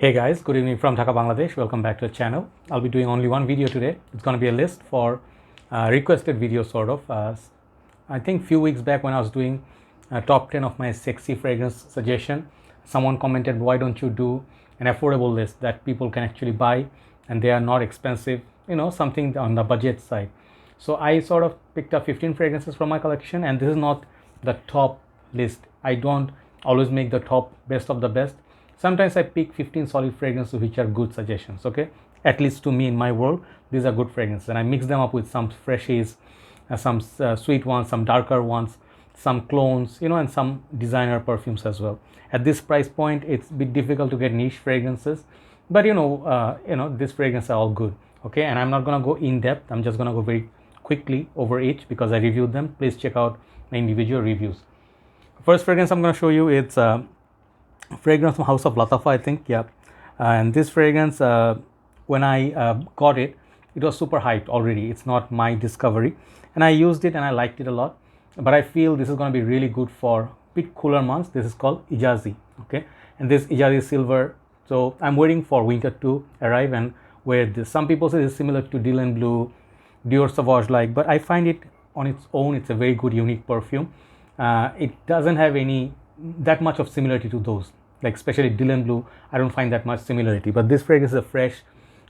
Hey guys, good evening from Dhaka, Bangladesh. Welcome back to the channel. I'll be doing only one video today. It's going to be a list for requested videos sort of. I think few weeks back when I was doing top 10 of my sexy fragrance suggestion, someone commented, why don't you do an affordable list that people can actually buy and they are not expensive, something on the budget side. So I sort of picked up 15 fragrances from my collection, and this is not the top list. I don't always make the top best of the best. Sometimes I pick 15 solid fragrances which are good suggestions, okay? At least to me, in my world, these are good fragrances. And I mix them up with some freshies, some sweet ones, some darker ones, some clones, and some designer perfumes as well. At this price point, it's a bit difficult to get niche fragrances. But these fragrances are all good, okay? And I'm not gonna go in depth. I'm just gonna go very quickly over each because I reviewed them. Please check out my individual reviews. First fragrance I'm gonna show you, it's fragrance from House of Lattafa, I think, yeah. And this fragrance, when I got it, it was super hyped already. It's not my discovery, and I used it and I liked it a lot. But I feel this is going to be really good for a bit cooler months. This is called Ejaazi, okay? And this Ejaazi silver. So I'm waiting for winter to arrive and wear this. Some people say it's similar to Dylan Blue, Dior Sauvage like, but I find it on its own, it's a very good unique perfume. It doesn't have that much of similarity to those, like especially Dylan Blue. I don't find that much similarity, but this fragrance is a fresh,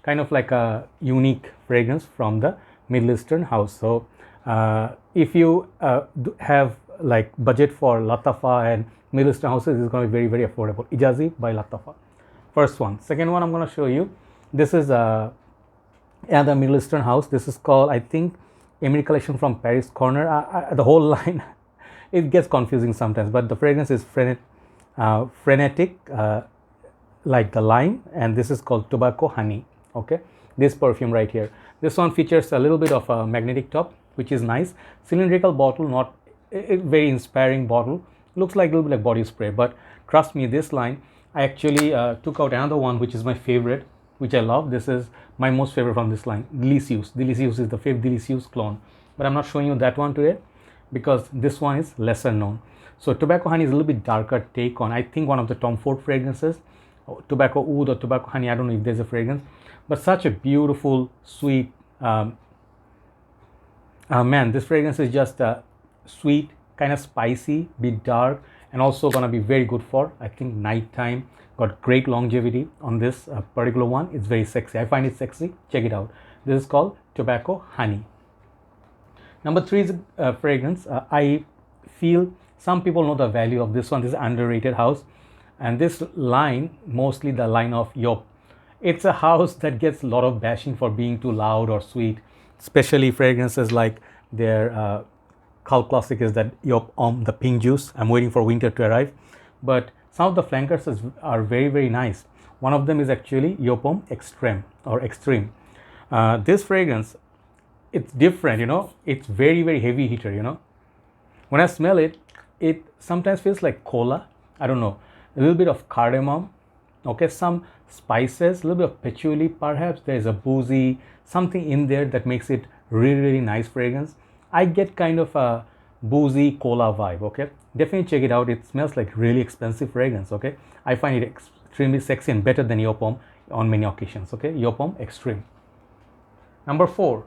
kind of like a unique fragrance from the Middle Eastern house. So if you have like budget for Lattafa and Middle Eastern houses, it's going to be very, very affordable. Ejaazi by Lattafa. First one. Second one I'm going to show you, this is another Middle Eastern house. This is called, I think, Emir collection from Paris Corner. The whole line it gets confusing sometimes, but the fragrance is Frenetic, like the lime, and this is called Tobacco Honey, okay? This perfume right here, this one features a little bit of a magnetic top, which is nice. Cylindrical bottle, not a very inspiring bottle, looks like a little bit like body spray, but trust me, this line, I actually took out another one which is my favorite, which I love. This is my most favorite from this line, Delicious. Delicious is the fifth Delicious clone, but I'm not showing you that one today because this one is lesser known. So Tobacco Honey is a little bit darker take on, I think, one of the Tom Ford fragrances, Tobacco Oud or Tobacco Honey, I don't know if there's a fragrance, but such a beautiful, sweet, man, this fragrance is just sweet, kind of spicy, bit dark, and also gonna be very good for, I think, nighttime. Got great longevity on this particular one. It's very sexy. I find it sexy. Check it out. This is called Tobacco Honey. Number 3 is a fragrance. I feel some people know the value of this one. This is an underrated house, and this line, mostly the line of Joop. It's a house that gets a lot of bashing for being too loud or sweet, especially fragrances like their cult classic is that Joop Homme, the pink juice. I'm waiting for winter to arrive, but some of the flankers are very, very nice. One of them is actually Joop Homme Extreme or Extreme. This fragrance, it's different, it's very, very heavy hitter, When I smell it, it sometimes feels like cola, I don't know, a little bit of cardamom, okay, some spices, a little bit of patchouli, perhaps there's a boozy something in there that makes it really, really nice fragrance. I get kind of a boozy cola vibe, okay? Definitely check it out. It smells like really expensive fragrance, okay? I find it extremely sexy and better than Joop Homme on many occasions, okay? Joop Homme Extreme. Number 4.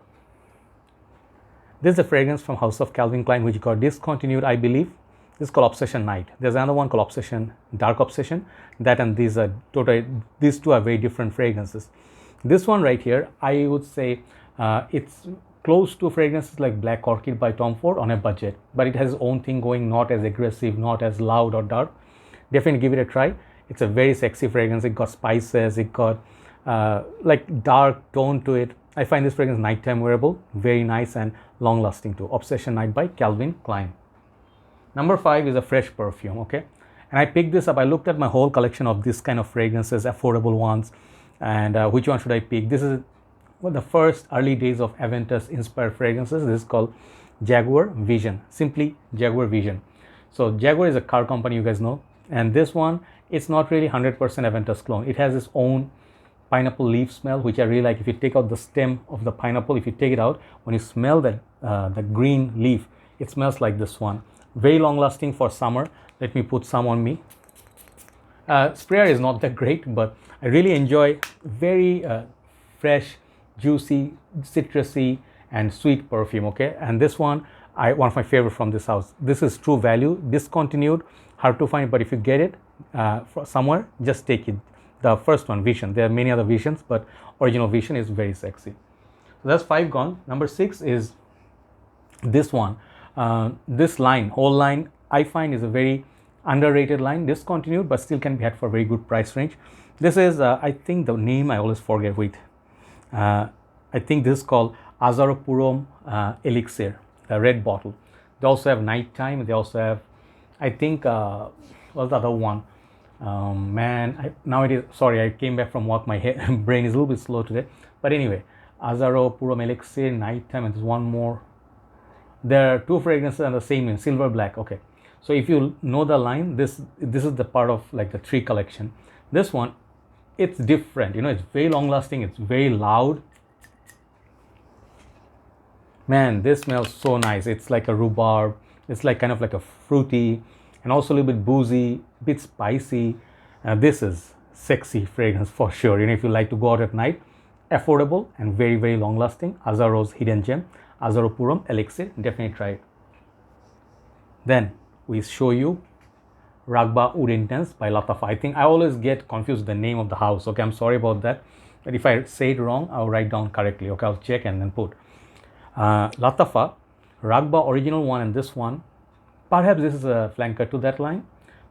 This is a fragrance from House of Calvin Klein which got discontinued, I believe. This is called Obsession Night. There's another one called Obsession, Dark Obsession. That and these are totally, these two are very different fragrances. This one right here, I would say it's close to fragrances like Black Orchid by Tom Ford on a budget, but it has its own thing going, not as aggressive, not as loud or dark. Definitely give it a try. It's a very sexy fragrance. It got spices, it got like dark tone to it. I find this fragrance nighttime wearable, very nice and long lasting too. Obsession Night by Calvin Klein. Number 5 is a fresh perfume, okay? And I picked this up. I looked at my whole collection of this kind of fragrances, affordable ones, and which one should I pick? This is the first early days of Aventus inspired fragrances. This is called Jaguar Vision, simply Jaguar Vision. So Jaguar is a car company, you guys know, and this one, it's not really 100% Aventus clone. It has its own pineapple leaf smell, which I really like. If you take out the stem of the pineapple, if you take it out, when you smell that the green leaf, it smells like this one. Very long lasting for summer. Let me put some on me. Sprayer is not that great, but I really enjoy very fresh, juicy, citrusy and sweet perfume. Okay, and this one, one of my favorite from this house. This is true value, discontinued, hard to find, but if you get it somewhere, just take it. The first one, Vision. There are many other Visions, but original Vision is very sexy. So that's 5 gone. Number 6 is this one. This line, whole line, I find is a very underrated line, discontinued, but still can be had for a very good price range. This is, I think the name I always forget with. I think this is called Azzaro Elixir, the red bottle. They also have nighttime. They also have, I think, what's the other one? Now it is, sorry, I came back from work, my brain is a little bit slow today. But anyway, Azzaro Elixir, nighttime, and there's one more. There are 2 fragrances and the same name, silver black. Okay, so if you know the line, this is the part of like the 3 collection. This one, it's different, you know, it's very long lasting, it's very loud. Man, this smells so nice. It's like a rhubarb, it's like kind of like a fruity and also a little bit boozy, a bit spicy. This is sexy fragrance for sure. You know, if you like to go out at night, affordable and very, very long lasting. Azzaro's hidden gem, Azzaro Elixir, definitely try it. Then we show you Raghba Oud Intense by Lattafa. I think I always get confused with the name of the house. Okay, I'm sorry about that. But if I say it wrong, I'll write down correctly. Okay, I'll check and then put. Lattafa, Raghba original one and this one. Perhaps this is a flanker to that line.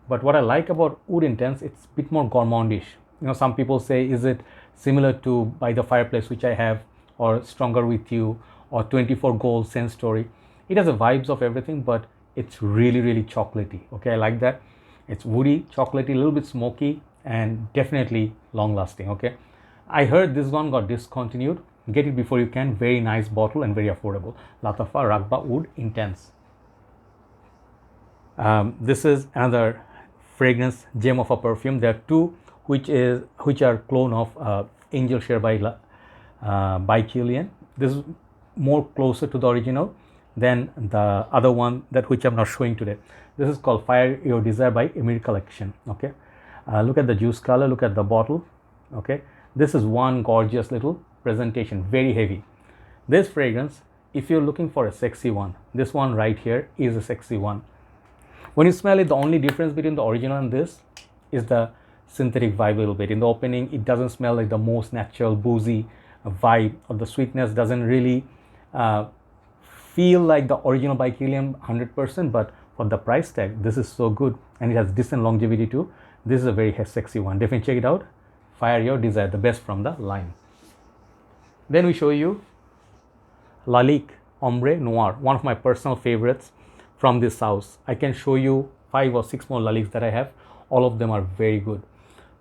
But what I like about Oud Intense, it's a bit more gourmandish. You know, some people say, is it similar to By the Fireplace, which I have, or Stronger With You, or 24 Gold, Sense Story. It has the vibes of everything, but it's really, really chocolatey. Okay, I like that. It's woody, chocolatey, a little bit smoky, and definitely long lasting. Okay, I heard this one got discontinued. Get it before you can. Very nice bottle and very affordable. Lattafa Raghba Oud Intense. This is another fragrance gem of a perfume. There are 2 which are clone of Angel Share by Kilian. This is more closer to the original than the other one which I'm not showing today. This is called Fire Your Desire by Emir collection. Okay, look at the juice color, look at the bottle. Okay, this is one gorgeous little presentation, very heavy. This fragrance, if you're looking for a sexy one, this one right here is a sexy one. When you smell it, the only difference between the original and this is the synthetic vibe a little bit. In the opening, it doesn't smell like the most natural boozy vibe, or the sweetness doesn't really feel like the original by Kilian 100%, but for the price tag, this is so good, and it has decent longevity too. This is a very sexy one. Definitely check it out. Fire Your Desire, the best from the line. Then we show you Lalique Ombre Noir, one of my personal favorites from this house. I can show you 5 or 6 more Laliques that I have. All of them are very good.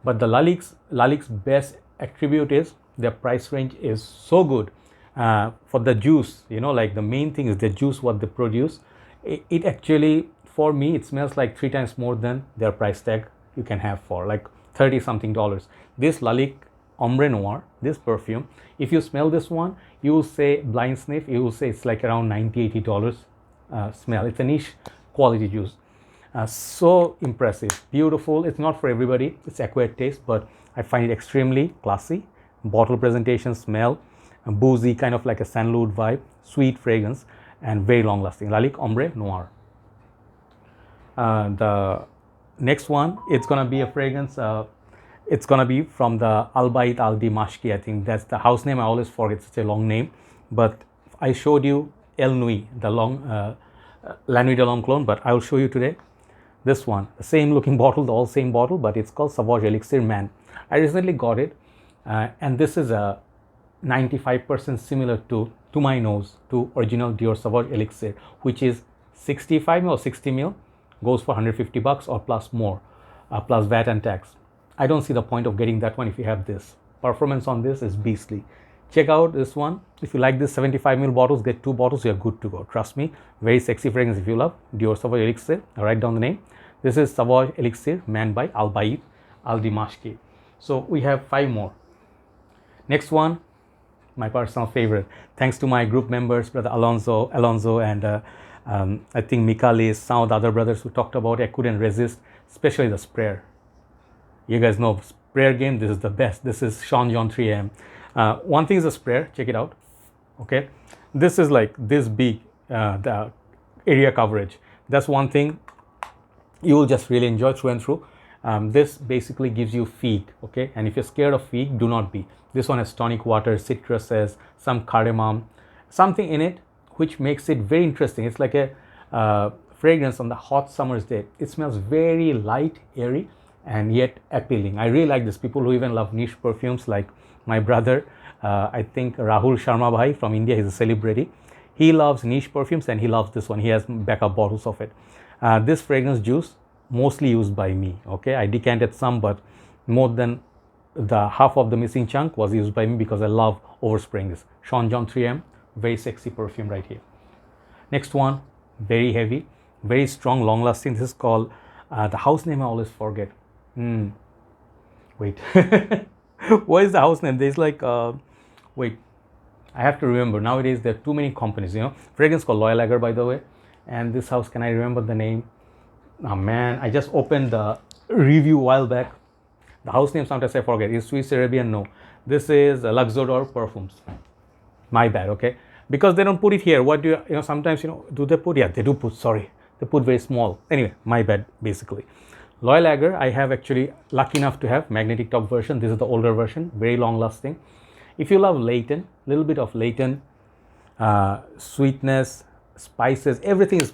But the Lalique's best attribute is their price range is so good. For the juice, you know, like the main thing is the juice, what they produce. It actually, for me, it smells like 3 times more than their price tag you can have for like $30 something. This Lalique Ombre Noir, this perfume, if you smell this one, you will say blind sniff, you will say it's like around $90-80 smell. It's a niche quality juice. So impressive, beautiful. It's not for everybody, it's acquired taste, but I find it extremely classy. Bottle presentation, smell, boozy, kind of like a sandalwood vibe, sweet fragrance, and very long lasting. Lalique Ombre Noir. The next one, it's gonna be a fragrance. It's gonna be from the Albait Aldimashqi. I think that's the house name. I always forget, it's a long name. But I showed you El Nuit, the long La Nuit de l'Homme clone, but I will show you today this one. The same looking bottle, the all same bottle, but it's called Sauvage Elixir Man. I recently got it, and this is a 95% similar to my nose to original Dior Sauvage Elixir, which is 65 ml or 60 ml, goes for $150 or plus more, plus VAT and tax. I don't see the point of getting that one if you have this. Performance on this is beastly. Check out this one. If you like this 75 ml bottles, get 2 bottles, you're good to go. Trust me, very sexy fragrance if you love. Dior Sauvage Elixir, I'll write down the name. This is Sauvage Elixir Man by Albayid, Aldimashqi. So we have 5 more. Next one, my personal favorite. Thanks to my group members, Brother Alonso and I think Mikalis, some of the other brothers who talked about it, I couldn't resist, especially the sprayer. You guys know sprayer game, this is the best. This is Sean John 3am. One thing is a sprayer, check it out. Okay, this is like this big, the area coverage. That's one thing you will just really enjoy through and through. This basically gives you fig, okay, and if you're scared of fig, do not be. This one has tonic water, citruses, some cardamom, something in it which makes it very interesting. It's like a fragrance on the hot summer's day. It smells very light, airy, and yet appealing. I really like this. People who even love niche perfumes, like my brother, I think Rahul Sharma Bhai from India, he's a celebrity. He loves niche perfumes and he loves this one. He has backup bottles of it. This fragrance juice mostly used by me, okay. I decanted some, but more than the half of the missing chunk was used by me because I love overspraying this. Sean John 3am, very sexy perfume right here. Next one, very heavy, very strong, long lasting. This is called the house name I always forget. Wait, what is the house name? There's like wait, I have to remember. Nowadays there are too many companies, you know. Fragrance called Loyal Agar, by the way. And this house, can I remember the name? Oh man, I just opened the review a while back. The house name sometimes I forget. Is Swiss Arabian? No, this is Luxodor perfumes. My bad, okay. Because they don't put it here. What do you know, sometimes, you know, do they put? Yeah, they do put, sorry, they put very small. Anyway, my bad basically. Loyal Agar, I have actually lucky enough to have magnetic top version. This is the older version, very long lasting. If you love Leighton, little bit of Leighton, sweetness, spices, everything is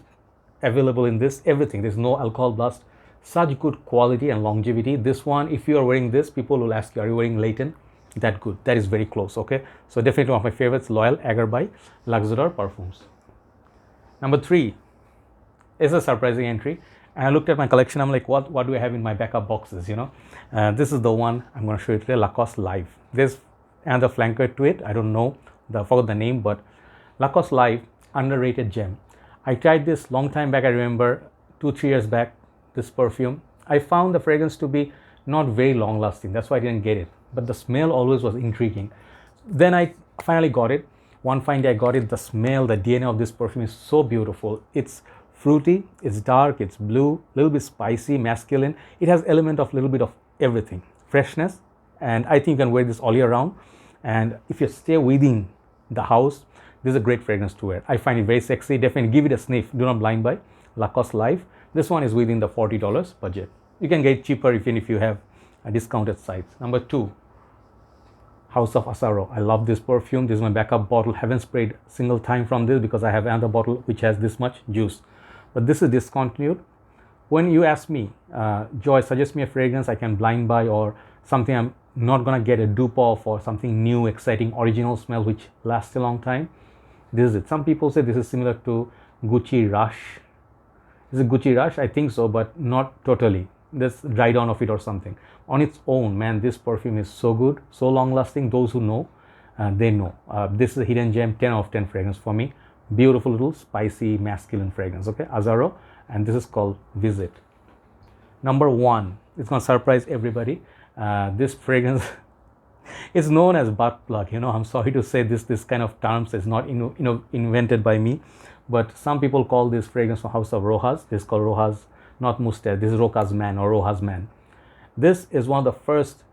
available in this. Everything, there's no alcohol blast. Such good quality and longevity. This one, if you are wearing this, people will ask you, are you wearing Leighton? That good, that is very close, okay. So definitely one of my favorites, Loyal Agar by Luxodor perfumes. Number 3 is a surprising entry, and I looked at my collection. I'm like, what do I have in my backup boxes, you know. This is the one I'm going to show you today, Lacoste Life. There's another flanker to it, I don't know, forgot the name, but Lacoste Life, underrated gem. I tried this long time back. I remember 2-3 years back, this perfume. I found the fragrance to be not very long lasting, that's why I didn't get it, but the smell always was intriguing. Then I finally got it. One fine day I got it. The smell, the DNA of this perfume is so beautiful. It's fruity, it's dark, it's blue, a little bit spicy, masculine. It has element of little bit of everything, freshness, and I think you can wear this all year round. And if you stay within the house, this is a great fragrance to wear. I find it very sexy. Definitely give it a sniff. Do not blind buy. Lacoste Life. This one is within the $40 budget. You can get it cheaper even if you have a discounted sites. Number 2, House of Asaro. I love this perfume. This is my backup bottle. Haven't sprayed a single time from this because I have another bottle which has this much juice. But this is discontinued. When you ask me, Joy, suggest me a fragrance I can blind buy or something I'm not gonna get a dupe of, or something new, exciting, original smell which lasts a long time, this is it. Some people say this is similar to Gucci Rush. Is it Gucci Rush? I think so, but not totally. There's dry down of it or something. On its own, man, this perfume is so good, so long lasting. Those who know, they know. This is a hidden gem, 10 out of 10 fragrance for me. Beautiful little spicy masculine fragrance, okay. Azzaro, and this is called Visit. Number 1, it's gonna surprise everybody. This fragrance is known as butt plug, you know. I'm sorry to say this kind of terms is not invented by me, but some people call this fragrance from House of Rochas. This is called Rochas, not Mustard. This is Rochas Man or Rochas Man. This is one of the first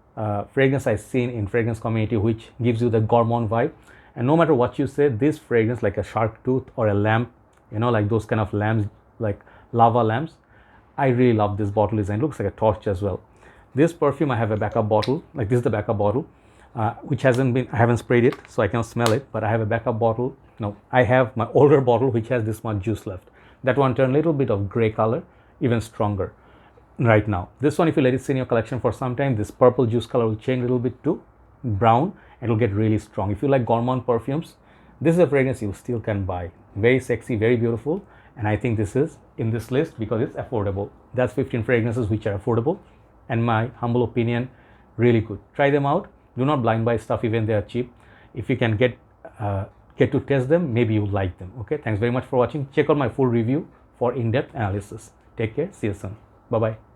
fragrance I've seen in fragrance community which gives you the gourmand vibe. And no matter what you say, this fragrance, like a shark tooth or a lamp, you know, like those kind of lamps, like lava lamps, I really love this bottle design. It looks like a torch as well. This perfume, I have a backup bottle, like this is the backup bottle, which I haven't sprayed it, so I cannot smell it, but I have a backup bottle. No, I have my older bottle which has this much juice left. That one turned a little bit of gray color, even stronger right now. This one, if you let it sit in your collection for some time, this purple juice color will change a little bit to brown. It will get really strong. If you like gourmand perfumes, this is a fragrance you still can buy. Very sexy, very beautiful, and I think this is in this list because it's affordable. That's 15 fragrances which are affordable, and my humble opinion, really good. Try them out. Do not blind buy stuff even they are cheap. If you can get to test them, maybe you like them. Okay, thanks very much for watching. Check out my full review for in-depth analysis. Take care. See you soon. Bye bye.